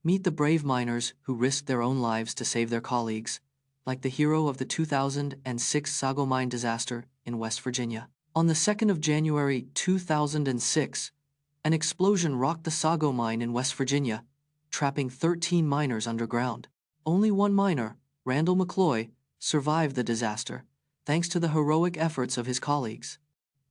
Meet the brave miners who risked their own lives to save their colleagues, like the hero of the 2006 Sago Mine disaster in West Virginia. On the 2nd of January 2006, an explosion rocked the Sago Mine in West Virginia, trapping 13 miners underground. Only one miner, Randall McCloy, survived the disaster, thanks to the heroic efforts of his colleagues.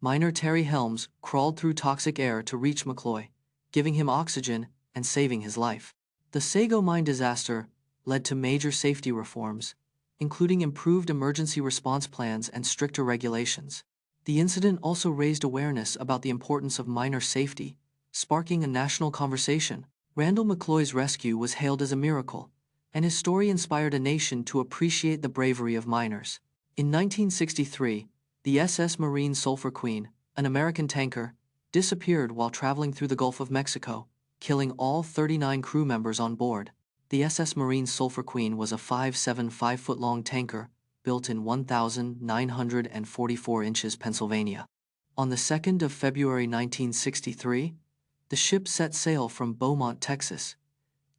Miner Terry Helms crawled through toxic air to reach McCloy, giving him oxygen and saving his life. The Sago Mine disaster led to major safety reforms, including improved emergency response plans and stricter regulations. The incident also raised awareness about the importance of miner safety, sparking a national conversation. Randall McCloy's rescue was hailed as a miracle, and his story inspired a nation to appreciate the bravery of miners. In 1963, the SS Marine Sulphur Queen, an American tanker, disappeared while traveling through the Gulf of Mexico, killing all 39 crew members on board. The SS Marine Sulphur Queen was a 5'7" tanker, built in 1,944 inches, Pennsylvania. On the 2nd of February 1963, the ship set sail from Beaumont, Texas,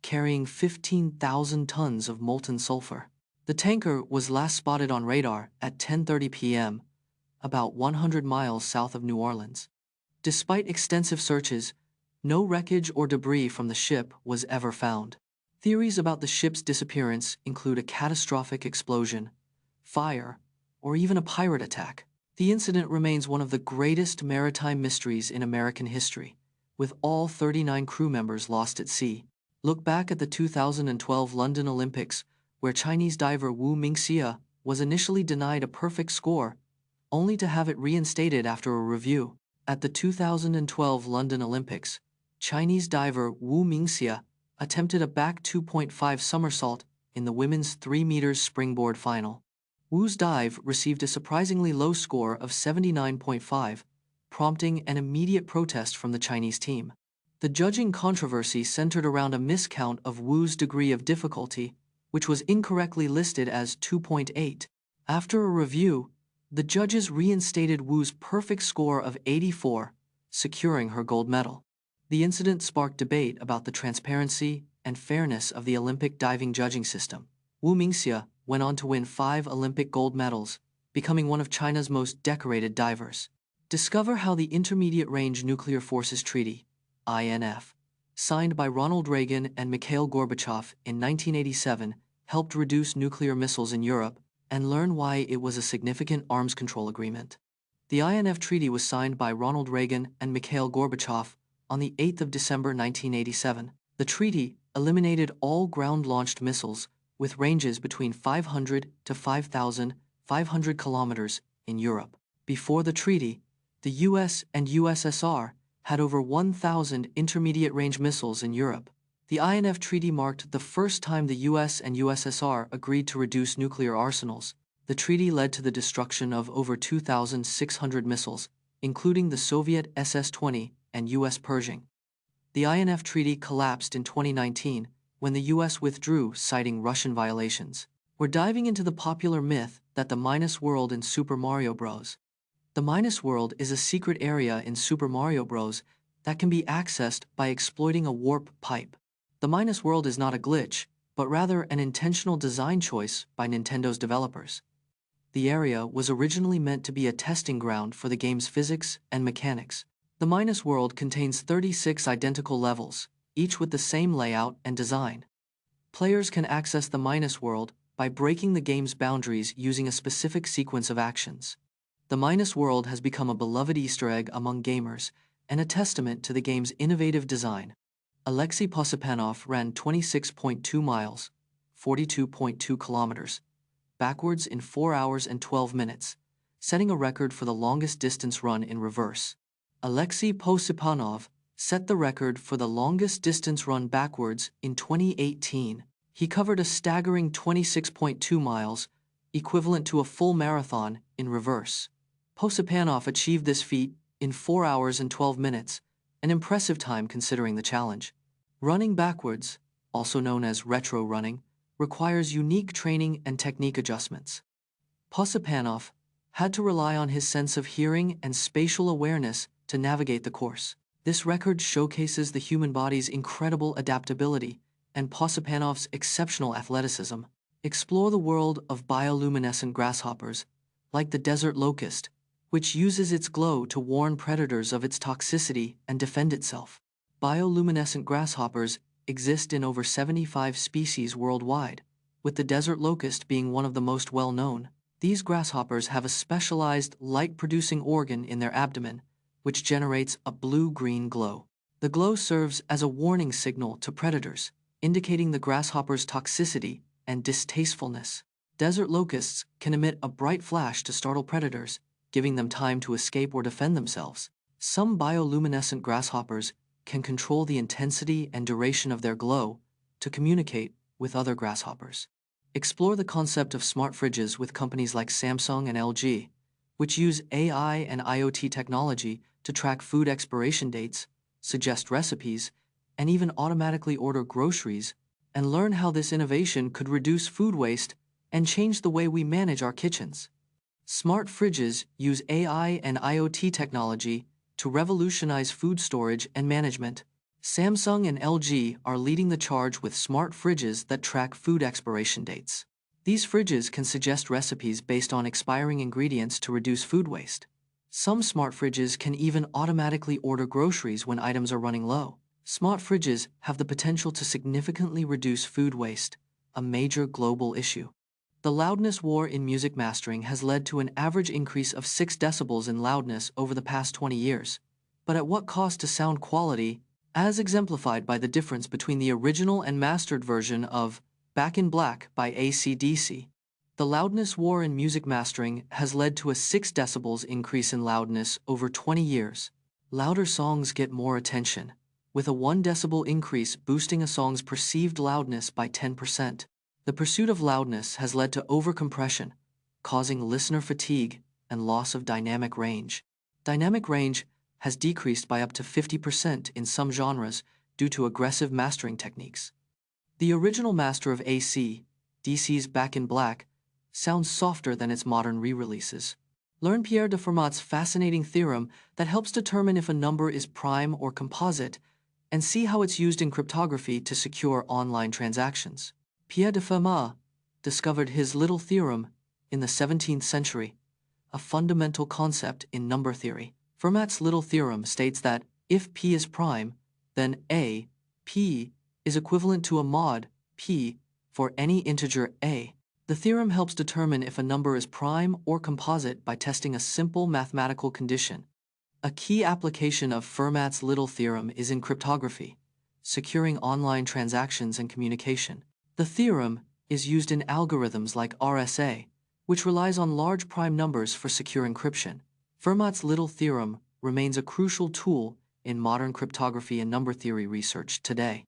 carrying 15,000 tons of molten sulfur. The tanker was last spotted on radar at 10:30 p.m., about 100 miles south of New Orleans. Despite extensive searches, no wreckage or debris from the ship was ever found. Theories about the ship's disappearance include a catastrophic explosion, fire, or even a pirate attack. The incident remains one of the greatest maritime mysteries in American history, with all 39 crew members lost at sea. Look back at the 2012 London Olympics, where Chinese diver Wu Minxia was initially denied a perfect score, only to have it reinstated after a review. At the 2012 London Olympics, Chinese diver Wu Minxia attempted a back 2.5 somersault in the women's 3 meters springboard final. Wu's dive received a surprisingly low score of 79.5, prompting an immediate protest from the Chinese team. The judging controversy centered around a miscount of Wu's degree of difficulty, which was incorrectly listed as 2.8. After a review, the judges reinstated Wu's perfect score of 84, securing her gold medal. The incident sparked debate about the transparency and fairness of the Olympic diving judging system. Wu Minxia went on to win 5 Olympic gold medals, becoming one of China's most decorated divers. Discover how the Intermediate Range Nuclear Forces Treaty, INF, signed by Ronald Reagan and Mikhail Gorbachev in 1987, helped reduce nuclear missiles in Europe, and learn why it was a significant arms control agreement. The INF Treaty was signed by Ronald Reagan and Mikhail Gorbachev on the 8th of December 1987. The treaty eliminated all ground-launched missiles with ranges between 500 to 5,500 kilometers in Europe. Before the treaty, the US and USSR had over 1,000 intermediate-range missiles in Europe. The INF Treaty marked the first time the US and USSR agreed to reduce nuclear arsenals. The treaty led to the destruction of over 2,600 missiles, including the Soviet SS-20 and US Pershing. The INF Treaty collapsed in 2019 when the US withdrew, citing Russian violations. We're diving into the popular myth that the Minus World in Super Mario Bros. The Minus World is a secret area in Super Mario Bros. That can be accessed by exploiting a warp pipe. The Minus World is not a glitch, but rather an intentional design choice by Nintendo's developers. The area was originally meant to be a testing ground for the game's physics and mechanics. The Minus World contains 36 identical levels, each with the same layout and design. Players can access the Minus World by breaking the game's boundaries using a specific sequence of actions. The Minus World has become a beloved Easter egg among gamers and a testament to the game's innovative design. Alexey Posypanov ran 26.2 miles, 42.2 kilometers, backwards in 4 hours and 12 minutes, setting a record for the longest distance run in reverse. Alexey Posypanov set the record for the longest distance run backwards in 2018. He covered a staggering 26.2 miles, equivalent to a full marathon, in reverse. Posypanov achieved this feat in 4 hours and 12 minutes, an impressive time considering the challenge. Running backwards, also known as retro running, requires unique training and technique adjustments. Posypanov had to rely on his sense of hearing and spatial awareness to navigate the course. This record showcases the human body's incredible adaptability and Posypanov's exceptional athleticism. Explore the world of bioluminescent grasshoppers, like the desert locust, which uses its glow to warn predators of its toxicity and defend itself. Bioluminescent grasshoppers exist in over 75 species worldwide, with the desert locust being one of the most well-known. These grasshoppers have a specialized light-producing organ in their abdomen, which generates a blue-green glow. The glow serves as a warning signal to predators, indicating the grasshopper's toxicity and distastefulness. Desert locusts can emit a bright flash to startle predators, giving them time to escape or defend themselves. Some bioluminescent grasshoppers can control the intensity and duration of their glow to communicate with other grasshoppers. Explore the concept of smart fridges with companies like Samsung and LG, which use AI and IoT technology to track food expiration dates, suggest recipes, and even automatically order groceries, and learn how this innovation could reduce food waste and change the way we manage our kitchens. Smart fridges use AI and IoT technology to revolutionize food storage and management. Samsung and LG are leading the charge with smart fridges that track food expiration dates. These fridges can suggest recipes based on expiring ingredients to reduce food waste. Some smart fridges can even automatically order groceries when items are running low. Smart fridges have the potential to significantly reduce food waste, a major global issue. The loudness war in music mastering has led to an average increase of 6 decibels in loudness over the past 20 years. But at what cost to sound quality, as exemplified by the difference between the original and mastered version of Back in Black by AC/DC? The loudness war in music mastering has led to a 6 decibels increase in loudness over 20 years. Louder songs get more attention, with a 1 decibel increase boosting a song's perceived loudness by 10%. The pursuit of loudness has led to overcompression, causing listener fatigue and loss of dynamic range. Dynamic range has decreased by up to 50% in some genres due to aggressive mastering techniques. The original master of AC/DC's Back in Black sounds softer than its modern re-releases. Learn Pierre de Fermat's fascinating theorem that helps determine if a number is prime or composite, and see how it's used in cryptography to secure online transactions. Pierre de Fermat discovered his little theorem in the 17th century, a fundamental concept in number theory. Fermat's little theorem states that if P is prime, then P is equivalent to a mod P for any integer A. The theorem helps determine if a number is prime or composite by testing a simple mathematical condition. A key application of Fermat's little theorem is in cryptography, securing online transactions and communication. The theorem is used in algorithms like RSA, which relies on large prime numbers for secure encryption. Fermat's little theorem remains a crucial tool in modern cryptography and number theory research today.